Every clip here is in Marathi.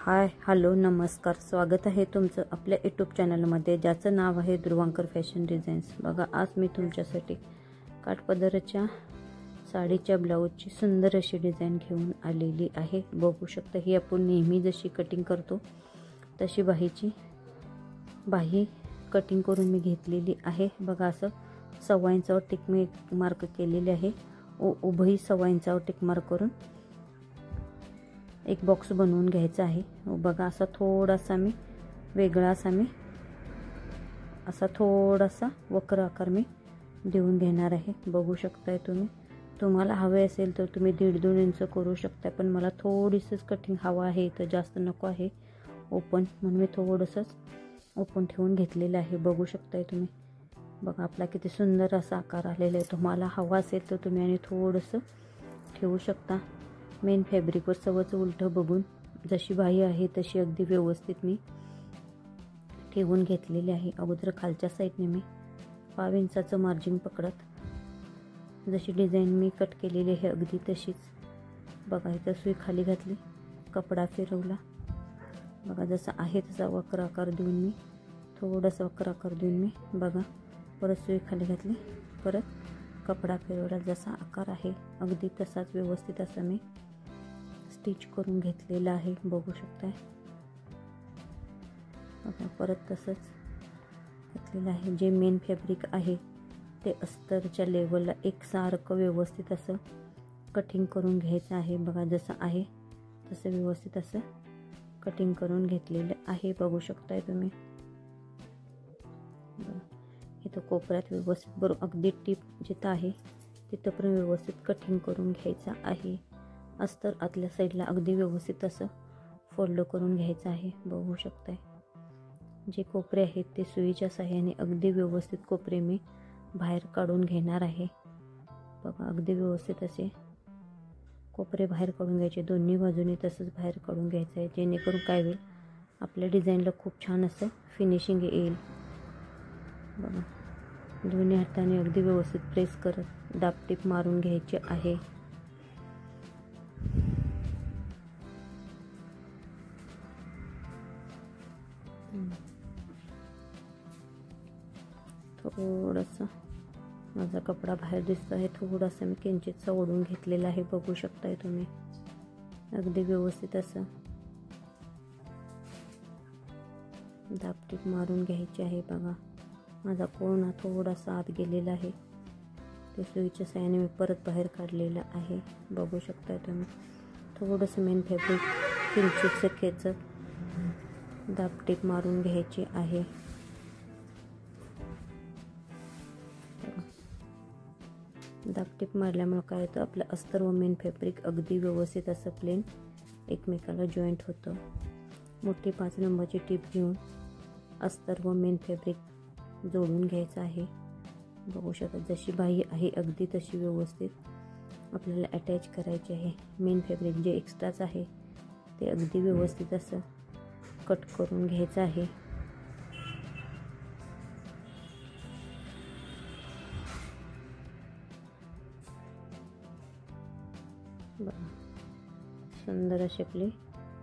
हाय हॅलो नमस्कार, स्वागत आहे तुमचं आपल्या यूट्यूब चॅनलमध्ये ज्याचं नाव आहे ध्रुवांकर फॅशन डिझाईन्स। बघा, आज मी तुमच्यासाठी काठपदराच्या साडीच्या ब्लाऊजची सुंदर अशी डिझाईन घेऊन आलेली आहे। बघू शकता, ही आपण नेहमी जशी कटिंग करतो तशी बाही कटिंग करून मी घेतलेली आहे। बघा, असं 1.25 इंचावर टिक मार्क केलेले आहे। उभही 1.25 इंचावर टिक मार्क करून एक बॉक्स बनवून घ्यायचा आहे। बघा, असा थोडासा मी वेगळा असा थोडासा वक्र आकार मी देऊन घेणार आहे। बघू शकताय तुम्हाला हवे असेल तर तुम्ही 1.5-2 इंच करू शकता, पण मला थोडीशीच कटिंग हवा आहे, तर जास्त नको आहे ओपन, म्हणून मी थोडंसंच ओपन ठेवून घेतलेलं आहे। बघू शकताय तुम्ही। बघा, आपला किती सुंदर असा आकार आलेला आहे। तुम्हाला हवा असेल तर तुम्ही आणि थोडंसं ठेवू शकता। मेन फॅब्रिकवर सवच उलटं बघून जशी बाही आहे तशी अगदी व्यवस्थित मी ठेवून घेतलेली आहे। अगोदर खालच्या साईडने मी 5 इंचाचं मार्जिन पकडत जशी डिझाईन मी कट केलेली आहे अगदी तशीच। बघा, इथं सुई खाली घातली, कपडा फिरवला। बघा, जसा आहे तसा वक्र आकार देऊन मी थोडासा वक्र आकार देऊन मी बघा परत सुई खाली घातली, परत कपडा फिरवला। जसा आकार आहे अगदी तसाच व्यवस्थित असा मी स्टिच करून घेतलेला आहे। बघू शकताय। बघा, परत तसंच घेतलेलं आहे। जे मेन फॅब्रिक आहे ते अस्तरच्या लेवलला एकसारखं व्यवस्थित असं कटिंग करून घ्यायचं आहे। बघा, जसं आहे तसं व्यवस्थित असं कटिंग करून घेतलेलं आहे। बघू शकताय तुम्ही। इथं कोपऱ्यात व्यवस्थित बरोबर अगदी टिप जिथं आहे तिथं पण व्यवस्थित कटिंग करून घ्यायचं आहे। अस्तर आतल्या साईडला अगदी व्यवस्थित असं फोल्ड करून घ्यायचं आहे। बघू शकताय। जे कोपरे आहेत ते सुईच्या साहाय्याने अगदी व्यवस्थित कोपरे मी बाहेर काढून घेणार आहे। बघा, अगदी व्यवस्थित असे कोपरे बाहेर काढून घ्यायचे, दोन्ही बाजूनी तसंच बाहेर काढून घ्यायचं आहे, जेणेकरून काय होईल आपल्या डिझाईनला खूप छान असं फिनिशिंग येईल। बघा, दोन्ही हाताने अगदी व्यवस्थित प्रेस करत दाबटीप मारून घ्यायचे आहे। थोडासा माझा कपडा बाहेर दिसतो आहे, थोडासा मी किंचितसा ओढून घेतलेला आहे। बघू शकताय तुम्ही। अगदी व्यवस्थित असं दाबटीप मारून घ्यायची आहे। बघा, माझा कोणा थोडासा आत गेलेला आहे, ते सुईच्या साहाय्याने मी परत बाहेर काढलेला आहे। बघू शकताय तुम्ही। थोडंसं मेन फॅब्रिक किंचितसं खेचत दाबटीप मारून घ्यायची आहे। दाबटीप मारल्यामुळे काय होतं, आपलं अस्तर व मेन फॅब्रिक अगदी व्यवस्थित असं प्लेन एकमेकाला जॉईंट होतं। मोठी 5 नंबरची टीप घेऊन अस्तर व मेन फॅब्रिक जोडून घ्यायचं आहे। बघू शकता, जशी बाही आहे अगदी तशी व्यवस्थित आपल्याला अटॅच करायची आहे। मेन फॅब्रिक जे एक्स्ट्राच आहे ते अगदी व्यवस्थित असं कट करून घ्यायचं आहे। बघा, सुंदर अशी आपली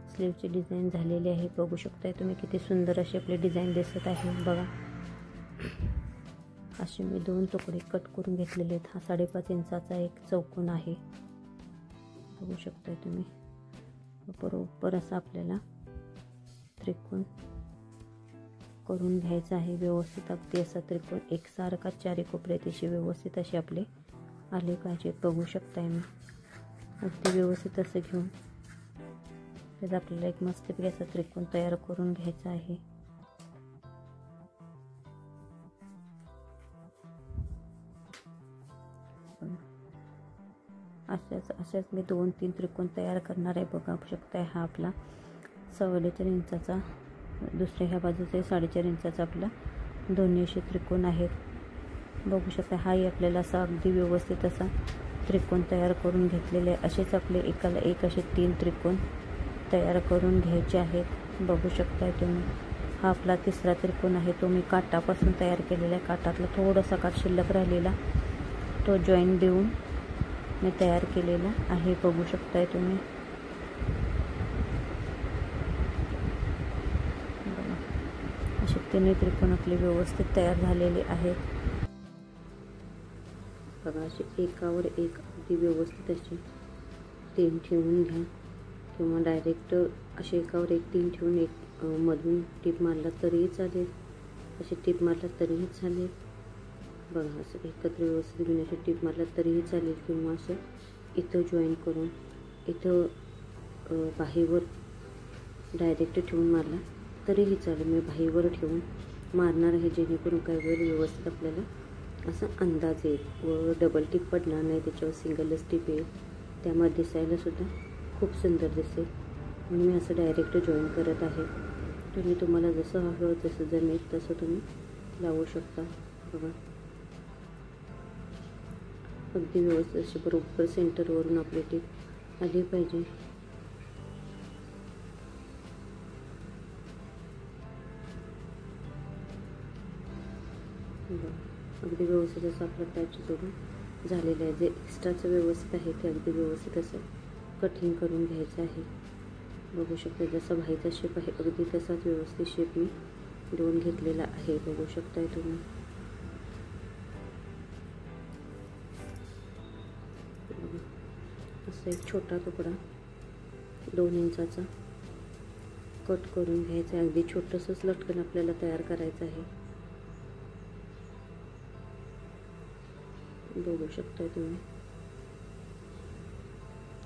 स्लीवची डिझाईन झालेली आहे। बघू शकताय तुम्ही किती सुंदर अशी आपली डिझाईन दिसत आहे। बघा, असे मी 2 तुकडे कट करून घेतलेले आहेत। हा 5.5 इंचाचा एक चौकोन आहे। बघू शकताय तुम्ही। बरोबर असं आपल्याला त्रिकोण करून घ्यायचा आहे व्यवस्थित। अगदी असा त्रिकोण एकसारखा 4 कोपरे असे व्यवस्थित असे आपले आले पाहिजेत। बघू शकताय मी। अगदी व्यवस्थित असं घेऊन त्याचा आपल्याला एक मस्तपैकी असा त्रिकोण तयार करून घ्यायचा आहे। अशाच मी 2-3 त्रिकोण तयार करणार आहे। बघू शकताय, हा आपला 4.5 इंचाचा, दुसऱ्या ह्या बाजूचा 4.5 इंचाचा आपला दोन्ही असे त्रिकोण आहेत। बघू शकता, हाही आपल्याला असा अगदी व्यवस्थित असा त्रिकोण तयार करून घेतलेले आहे। असेच आपले एकाला एक असे 3 त्रिकोण तयार करून घ्यायचे आहेत। बघू शकताय तुम्ही। हा आपला 3रा त्रिकोण आहे, तो मी काठापासून तयार केलेला आहे। काठातला थोडासा काठ शिल्लक राहिलेला तो जॉईंट देऊन मी तयार केलेला आहे। बघू शकताय तुम्ही। तिन्ही त्रिकोण आपले व्यवस्थित तयार झालेले आहेत. बघा असे एकावर एक अगदी व्यवस्थित असे 3 ठेवून घ्या किंवा डायरेक्ट असे एकावर एक 3 ठेवून एक मधून टीप मारला तरीही चालेल, अशी टीप मारला तरीही चालेल. बघा असं एकत्र व्यवस्थित घेऊन अशी टीप मारला तरीही चालेल किंवा असं इथं जॉईन करून इथं बाहीवर डायरेक्ट ठेवून मारला तरीही चालेल. मी बाहीवर ठेवून मारणार आहे जेणेकरून काही वेळ व्यवस्थित आपल्याला असा अंदाज येईल व डबल टिप पडणार नाही, त्याच्यावर सिंगलच टिप येईल. त्यामध्ये दिसायलासुद्धा खूप सुंदर दिसेल म्हणून मी असं डायरेक्ट जॉईन करत आहे. तुम्हाला जसं हवं जसं जमेल तसं तुम्ही लावू शकता. बघा अगदी व्यवस्थित अशी बरोबर सेंटरवरून आपली टीप आली पाहिजे. अगदी व्यवस्थित असं आपलं पॅच जोडून झालेलं आहे. जे एक्स्ट्राचं व्यवस्थित आहे ते अगदी व्यवस्थित असं कटिंग करून घ्यायचं आहे. बघू शकता जसा भाईचा शेप आहे अगदी तसाच व्यवस्थित शेप मी देऊन घेतलेला आहे. बघू शकताय तुम्ही. असा एक छोटा तुकडा 2 इंचाचा कट करून घ्यायचा आहे. अगदी छोटंसंच लटकन आपल्याला तयार करायचं आहे. बघू शकताय तुम्ही.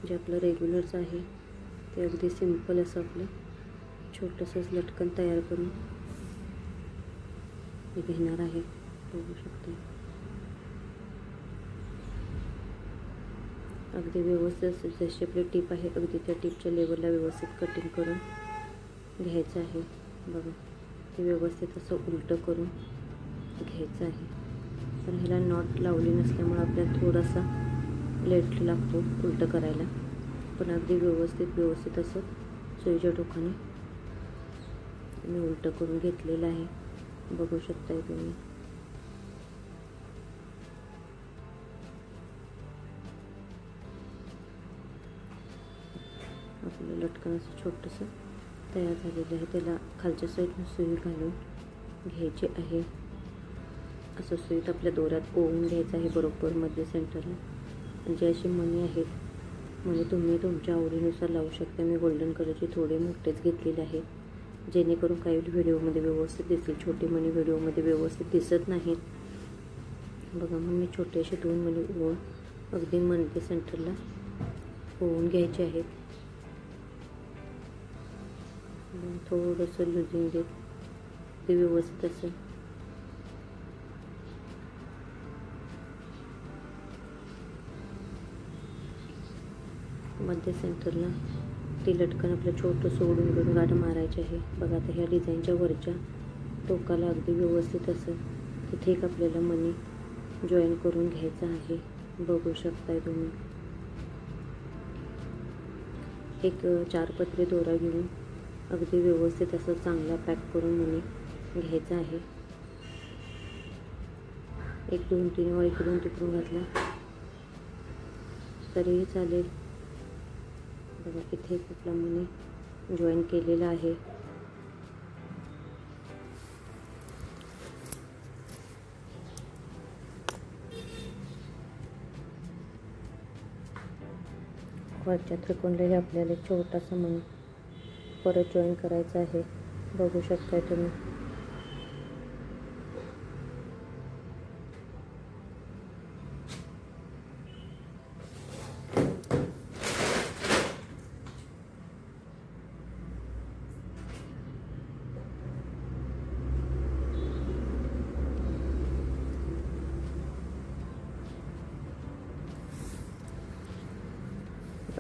जे आपलं रेग्युलरचं आहे ते अगदी सिंपल असं आपलं छोटंसंच लटकन तयार करून मी घेणार आहे. बघू शकता अगदी व्यवस्थित जशी आपली टीप आहे अगदी त्या टीपच्या लेवलला व्यवस्थित कटिंग करून घ्यायचं आहे. बघा ते व्यवस्थित असं उलटं करून घ्यायचं आहे. तर ह्याला नॉट लावली नसल्यामुळे आपल्याला थोडासा लेट लागतो उलटं करायला, पण अगदी व्यवस्थित असं सुईच्या टोकाने मी उलटं करून घेतलेलं आहे. बघू शकताय तुम्ही. आपलं लटकन असं छोटंसं तयार झालेलं आहे. त्याला खालच्या साईडनं सुई घालून घ्यायची आहे. असं सुईत आपल्या दोऱ्यात ओवून घ्यायचं आहे बरोबर मध्ये सेंटरला. जे अशी मणी आहेत मणी तुम्ही तुमच्या आवडीनुसार लावू शकता. मी गोल्डन कलरचे थोडे मोठेच घेतलेले आहेत जेणेकरून काही व्हिडिओमध्ये व्यवस्थित दिसेल. छोटे मणी व्हिडिओमध्ये व्यवस्थित दिसत नाहीत. बघा मग मी छोटे असे 2 मणी ओवून अगदी मध्ये सेंटरला ओवून घ्यायचे आहेत. थोडंसं लुजिंग देत ते व्यवस्थित असं मध्य सेंटरला ती लटकन आपलं छोटं सोडून घेऊन गाठ मारायची आहे. बघा आता ह्या डिझाईनच्या वरच्या टोकाला अगदी व्यवस्थित असं तिथे एक आपल्याला मणी जॉईन करून घ्यायचं आहे. बघू शकताय तुम्ही. एक 4 पत्रे दोरा घेऊन अगदी व्यवस्थित असं चांगला पॅक करून मणी घ्यायचा आहे. 1 2 3 वर इकडून तिकडून घातला तरीही चालेल. बघा इथे एक आपला मणी जॉईन केलेला आहे. वरच्या त्रिकोणाला आपल्याला एक छोटासा मणी परत जॉईन करायचा आहे. बघू शकताय तुम्ही.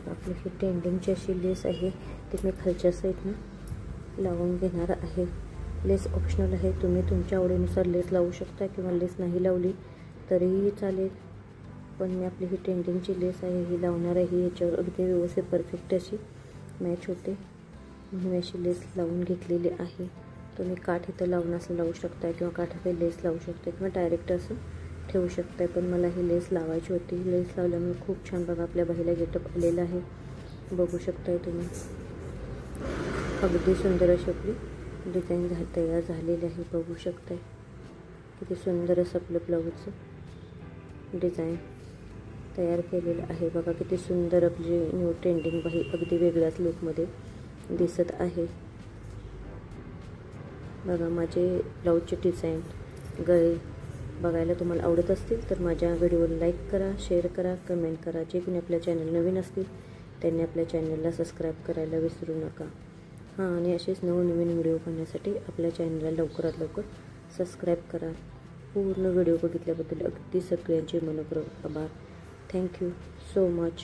आपली ही टेंडिंगची अशी लेस आहे ती मी खालच्या साईडनं लावून घेणार आहे. लेस ऑप्शनल आहे. तुम्ही तुमच्या आवडीनुसार लेस लावू शकता किंवा लेस नाही लावली तरीही चालेल. पण मी आपली ही टेंडिंगची लेस आहे ही लावणार आहे. याच्यावर अगदी व्यवस्थित परफेक्ट अशी मॅच होते म्हणून अशी लेस लावून घेतलेली आहे. तुम्ही काठ इथं लावून असं लावू शकता किंवा काठात लेस लावू शकता किंवा डायरेक्ट असं ठेवू शकता. पण मला ही लेस लावायची होती. लेस लावल्यामुळे खूप छान बघा आपल्या बाईला गेटअप आलेला आहे. बघू शकताय तुम्ही. अगदी सुंदर अशी आपली डिझाईन तयार झालेली आहे, बघू शकताय किती सुंदर असं आपलं ब्लाऊजचं डिझाईन तयार केलेलं आहे. बघा किती सुंदर आपली न्यू ट्रेंडिंग बाही अगदी वेगळ्याच लुकमध्ये दिसत आहे. बघा माझे ब्लाऊजचे डिझाईन गळे बघायला तुम्हाला आवडत असतील तर माझ्या व्हिडिओला लाईक करा, शेअर करा, कमेंट करा. जे कोणी आपल्या चॅनल नवीन असतील त्यांनी आपल्या चॅनलला सबस्क्राईब करायला विसरू नका. आणि असेच नवनवीन व्हिडिओ पाहण्यासाठी आपल्या चॅनलला लवकरात लवकर सबस्क्राईब करा. पूर्ण व्हिडिओ बघितल्याबद्दल अगदी सगळ्यांचे मनपूर्वक आभार. Thank you so much.